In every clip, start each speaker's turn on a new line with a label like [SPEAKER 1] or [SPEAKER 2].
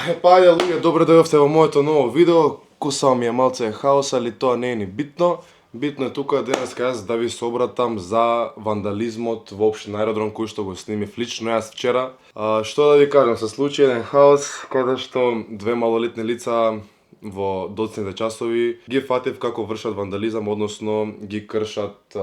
[SPEAKER 1] Ајде луѓе, добре дојдовте во моето ново видео. Кусал ми е малце хаос, али тоа не е ни битно. Битно е тука денеска јас да ви се обратам за вандализмот во општина Аеродром кој што го снимив лично јас вчера. Што да ви кажам, се случи еден хаос каде што две малолетни лица во доцните часови ги фатив како вршат вандализам, односно ги кршат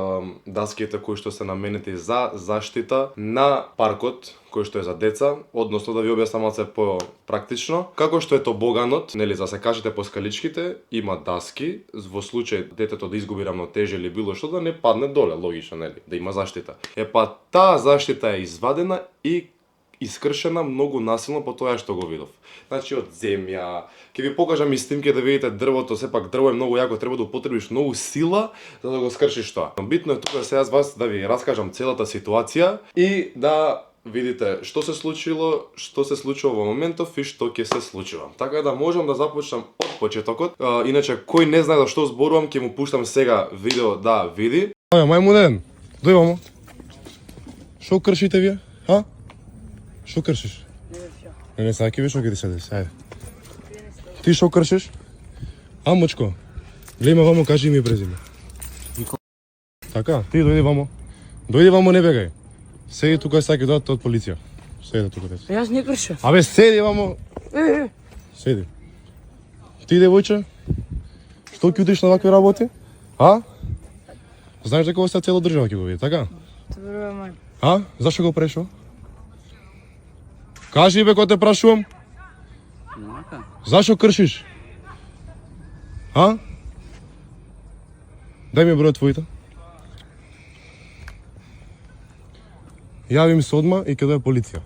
[SPEAKER 1] даските кои што се наменети за заштита на паркот кој што е за деца, односно да ви објаснам малце по практично. Како што е тобоганот, нели, за се качите по скаличките, има даски, во случај детето да изгуби рамнотежие или било што да не падне доле, логично, нели, да има заштита. Таа заштита е извадена и искршена многу насилно по тоа што го видов. Значи од земја, ќе ви покажам и снимки да видите дрвото, сепак дрво е многу јако, треба да употребиш многу сила за да го скршиш тоа. Битно е тука сега вас да ви раскажам целата ситуација и да видите што се случило, што се случува во моментов и што ќе се случува. Така да можам да започнам од почетокот. Иначе кој не знае за што зборувам, ќе му пуштам сега видео да види. Мајмунен, дој мамо. Што кршите вие? А? Што кршиш? Не саки виш, што ќе ти се деси, ајде. Ти што кршиш? А, мочко? Гледај вамо, кажи ми презиме. Така, ти дојди вамо. Дојди вамо, не бегај. Седи тука, саки дојдат од полиција. Седи тука, деца.
[SPEAKER 2] Јас не кршам.
[SPEAKER 1] Абе, седи вамо. Седи. Ти, девојче? Што ќутиш на вакви работи? А? Знаеш дека оста цела држава ќе го види, така?
[SPEAKER 2] Добро, мај.
[SPEAKER 1] А? Зашо го прешо? Кажи бе, кога те прашувам.
[SPEAKER 2] Мака.
[SPEAKER 1] Зашо кршиш? А? Дај ми бројот твоите. Јавим се одма и ќе дое полиција.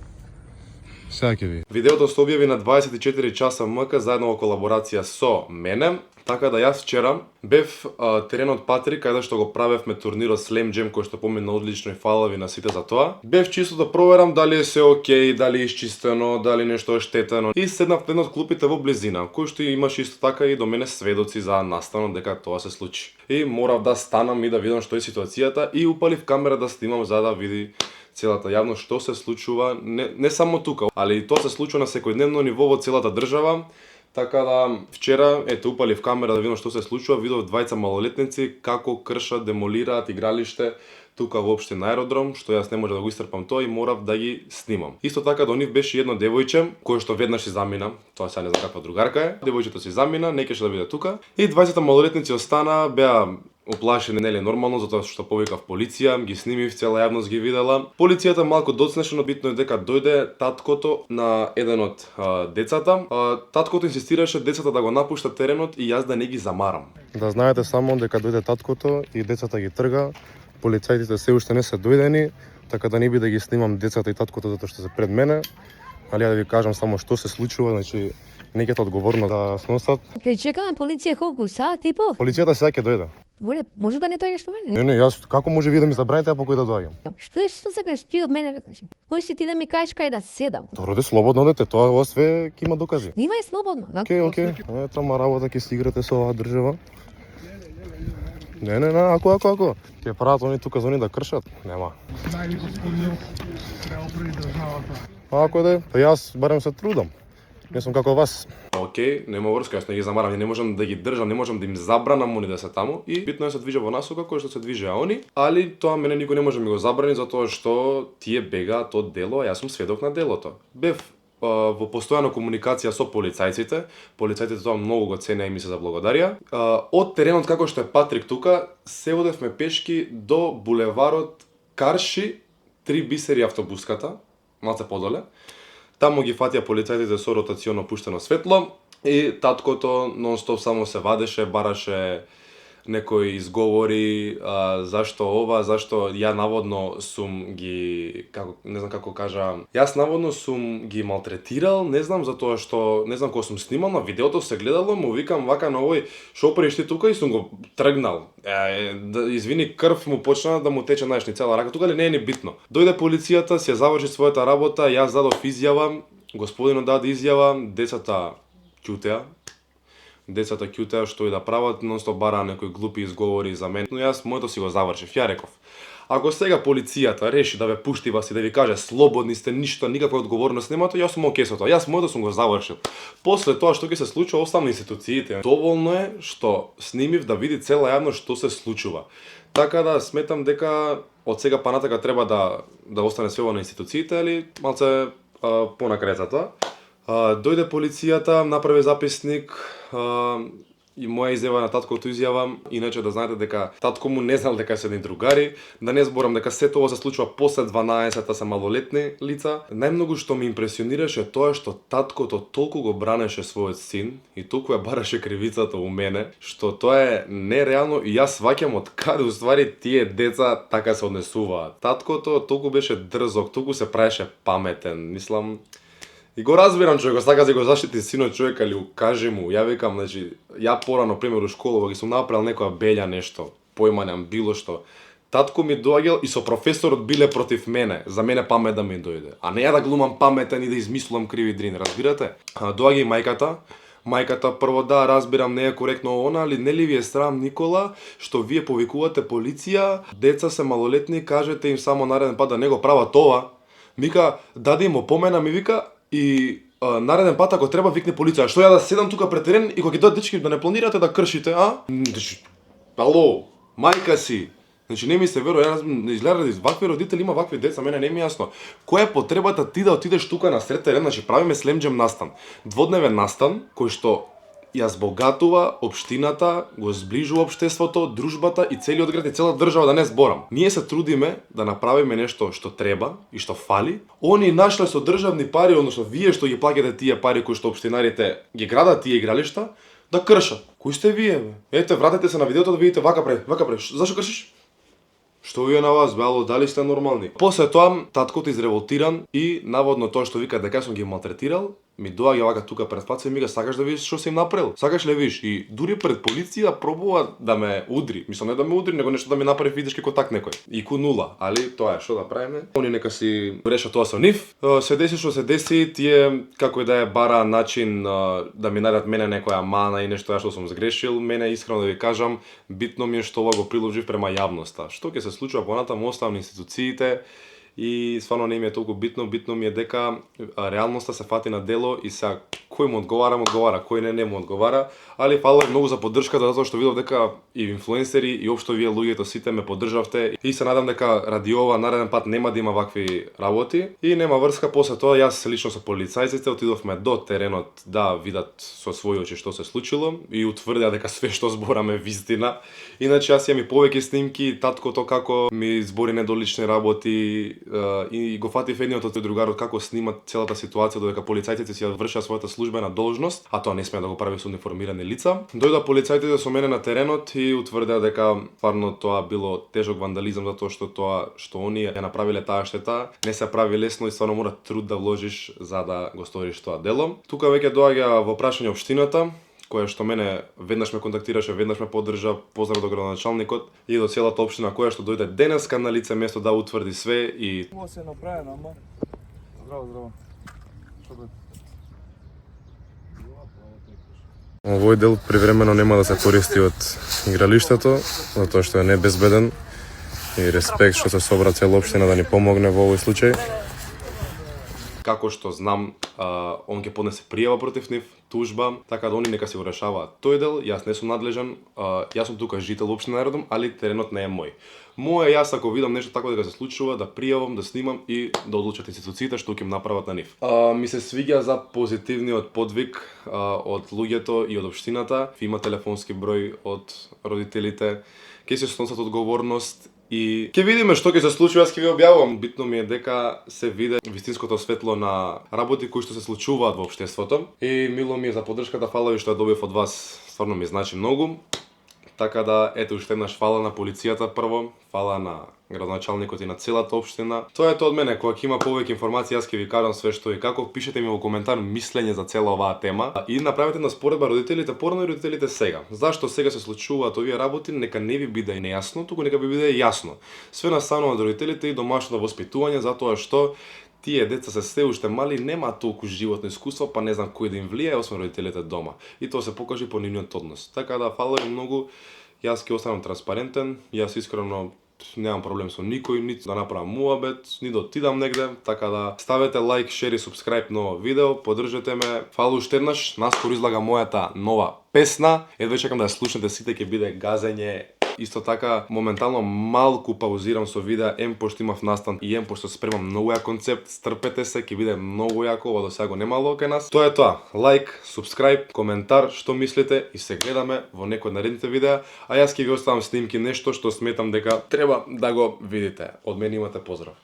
[SPEAKER 1] Сега ќе ви. Видеото се објави на 24 часа МК заедно во колаборација со мене. Така да јас вчера бев теренот Патрик, каде што го правевме турнирот Slam Jam, кој што помина одлично и фала ви на сите за тоа. Бев чисто да проверам дали е се окей, дали е исчистено, дали нешто е штетено. И седнав на едно од клупите во близина, кој што имаш исто така и до мене сведоци за настанот дека тоа се случи. И морав да станам и да видам што е ситуацијата и упалив камера да снимам за да види целата јавност што се случува, не само тука, али и тоа се случува на секојдневно ниво во целата држава. Така да вчера упалив камера да видам што се случува, видов двајца малолетници како кршат, демолираат игралиште тука во општина Аеродром, што јас не може да го истрпам тоа и морав да ги снимам. Исто така до нив беше едно девојче кое што веднаш си замина, тоа сега не знам каква другарка е. Девојчето си замина, не кеше да биде тука и двајцата малолетници остана, беа уплашени, нели, нормално, затоа што повикав полиција, ги снимив, цела јавност ги видела. Полицијата малку доцнеше, но битно е дека дојде таткото на еден од децата. Таткото инсистираше децата да го напуштат теренот и јас да не ги замарам. Да знаете само дека дојде таткото и децата ги трга, полицајците се уште не се дојдени, така да не би да ги снимам децата и таткото затоа што се пред мене. Али ја да ви кажам само што се случува, значи неките одговорно да сносат.
[SPEAKER 3] Ке чекаме полиција колку сат и пол?
[SPEAKER 1] Полицијата сега ќе дојде.
[SPEAKER 3] Боле, може да не дојдеш до мене?
[SPEAKER 1] Не, јас како може ви да ми забраните, а по кој да доаѓам?
[SPEAKER 3] Што сакаш ти од мене да кажеш? Кој си ти да ми кажеш кај да седам?
[SPEAKER 1] Добро, слободно дете, тоа ова све ќе има докази.
[SPEAKER 3] Нимај слободно.
[SPEAKER 1] Океј, трама работа ќе си играте со оваа држава. Не, ако. Ќе прават они тука зони да кршат? Нема.
[SPEAKER 4] Најни господин треба први државата.
[SPEAKER 1] Ако да, па јас барем се трудам. Не сум како вас. Океј, нема врска, јас не ги замарам, не можам да ги држам, не можам да им забранам они да се таму и битно е се движа во насока кој што се движеа они, али тоа мене никој не може да ми го забрани затоа што тие бегаат од дело, а јас сум сведок на делото. Бев во постојана комуникација со полицајците. Полицајците тоа многу го ценеа и ми се заблагодарија. Од теренот како што е Патрик тука, се одевме пешки до булеварот Карши, 3 бисери автобуската, малце подоле. Таму ги фатија полицајците со ротационо пуштено светло и таткото нон-стоп само се вадеше, бараше некои изговори, зашто ова, зашто ја наводно сум ги, не знам како кажа, јас наводно сум ги малтретирал, не знам затоа што, не знам кога сум снимал, на видеото се гледало, му викам вака на овој, шо правиш ти тука и сум го тргнал. Извини, крв му почна да му тече најшни цела рака, тука ли не е ни битно. Дојде полицијата, си ја заврши својата работа, јас дадов изјава, господинот даде изјава, децата ќутеа што и да прават, нонстоп бараа некои глупи изговори за мене, но јас моето си го завршив, ја реков. Ако сега полицијата реши да ве пушти вас и да ви каже слободни сте, ништо, никаква одговорност немате, јас сум окей со тоа. Јас моето сум го завршил. После тоа што ќе се случува, оставам на институциите. Доволно е што снимив да види цела јавност што се случува. Така да сметам дека од сега па натака треба да остане све на институциите, или малце понакрај за тоа. Дојде полицијата, направи записник, и моја изјава на таткото изјава, иначе да знаете дека татко му не знал дека се едни другари, да не зборам дека се тоа се случува после 12-та се малолетни лица. Најмногу што ме импресионираше тоа што таткото толку го бранеше својот син и толку ја бараше кривицата у мене, што тоа е нереално и јас сваќам од каде уствари тие деца така се однесуваат. Таткото толку беше дрзок, толку се правеше паметен, мислам. И го разбирам човек, сака да го заштити синот човек, али кажи му, ја викам, значи, ја порано, пример, у школова, ги сум направил некоја белја нешто, појма немам било што. Татко ми доаѓал и со професорот биле против мене, за мене памет да ми дојде. А не ја да глумам паметен и да измислувам криви дрин, разбирате? Доаѓа и мајката. Мајката прво да, разбирам, не е коректно она, али не ли ви е срам, Никола, што вие повикувате полиција, деца се малолетни, кажете им само нареден пат да не го прават тоа. Мика, даде им опомена, ми вика, и нареден пат ако треба викне полиција. Што ја да седам тука пред терен и кога ќе дојдат дечки да не планирате да кршите, а? Ало, мајка си. Значи не ми се верува, јас не изгледа да вакви родители има вакви деца, мене не ми е јасно. Која е потребата ти да отидеш тука на сред терен, значи правиме слемџем настан. Дводневен настан кој што ја збогатува општината, го зближува општеството, дружбата и целиот град и цела држава, да не зборам. Ние се трудиме да направиме нешто што треба и што фали. Они нашле со државни пари, односно вие што ги плаќате тие пари кои што општинарите ги градат тие игралишта, да кршат. Кои сте вие, бе? Ете, вратете се на видеото да видите вака прави. Зашо кршиш? Што ви е на вас, бе, ало, дали сте нормални? После тоа, таткото изреволтиран и наводно тоа што вика дека сум ги малтретирал, ми доаѓа вака тука пред фаца и ми га сакаш да видиш што си им направил? Сакаш ли видиш? И дури пред полиција пробува да ме удри. Мислам не да ме удри, него нешто да ми направи физички контакт некој. IQ 0, али тоа е што да правиме. Они нека си решат тоа со нив. Се деси што се деси, тие како и да е бара начин да ми најдат мене некоја мана и нешто ја што сум сгрешил. Мене искрено да ви кажам, битно ми е што ова го приложив према јавноста. Што ќе се случува понатаму оставам на институциите. И стварно не ми е толку битно ми е дека реалноста се фати на дело и сега кој му одговара, кој не му одговара, али фала многу за поддршката затоа што видов дека и инфлуенсери и општо вие луѓето сите ме поддржавте и се надам дека ради ова нареден пат нема да има вакви работи и нема врска. После тоа јас лично со полицајците отидовме до теренот да видат со своји очи што се случило и утврдија дека све што збораме вистина. Иначе јас имам и повеќе снимки, таткото како ми збори недолични работи и го фатив едниот од другарот како снимат целата ситуација додека полицајците си ја вршат својата службена должност, а тоа не смее да го прави со униформирани лица. Дојда полицајците со мене на теренот и утврдеа дека стварно тоа било тежок вандализам затоа што тоа што оние ја направиле таа штета не се прави лесно и стварно мора труд да вложиш за да го сториш тоа дело. Тука веќе доаѓа во прашање општината, која што мене веднаш ме контактираше, веднаш ме поддржа, поздрав до градоначалникот и до целата општина која што дојде денеска на лице место да утврди све и
[SPEAKER 4] Ова се направено, ама. Здраво. Што бе?
[SPEAKER 1] овој дел привремено нема да се користи од игралиштето, затоа што е небезбеден и респект што се собра цела општина да ни помогне во овој случај. Како што знам, он ќе поднесе пријава против нив, тужба, така да они нека се го решаваат тој дел. Јас не сум надлежен, јас сум тука жител општина Аеродром, али теренот не е мој. Мој е јас ако видам нешто такво дека се случува, да пријавам, да снимам и да одлучат институциите што ќе им направат на нив. Ми се свиѓа за позитивниот подвиг од луѓето и од општината. Има телефонски број од родителите, ќе се сносат одговорност и ќе видиме што ќе се случи, јас ќе ви објавувам. Битно ми е дека се види вистинското светло на работи кои што се случуваат во општеството. И мило ми е за поддршката, фала ви што ја добив од вас, стварно ми значи многу. Така да, ете уште еднаш фала на полицијата прво, фала на градоначалникот и на целата општина. Тоа е тоа од мене, кога ќе има повеќе информации, јас ќе ви кажам све што и како. Пишете ми во коментар мислење за цела оваа тема и направете на споредба родителите порано и родителите сега. Зашто сега се случуваат овие работи, нека не ви биде нејасно, туку нека ви биде јасно. Све настанува од родителите и домашното воспитување, затоа што тие деца се се уште мали, нема толку животно искуство, па не знам кој да им влијае освен родителите дома. И тоа се покажи по нивниот однос. Така да, фала ви многу. Јас ќе останам транспарентен. Јас искрено немам проблем со никој, ниту да направам муабет, ни да отидам негде, така да ставете лайк, шер и субскрајб на ово видео, поддржете ме. Фала уште еднаш, наскоро излага мојата нова песна, едва чекам да ја слушнете, сите ќе биде газење. Исто така, моментално малку паузирам со видеа, пошто имав настан и пошто спремам многу ја концепт, стрпете се, ќе биде многу јако, ова до сега го немало кај нас. Тоа е тоа, лайк, субскрајб, коментар, што мислите и се гледаме во некој од наредните видеа, а јас ќе ви оставам снимки нешто што сметам дека треба да го видите. Од мене имате поздрав.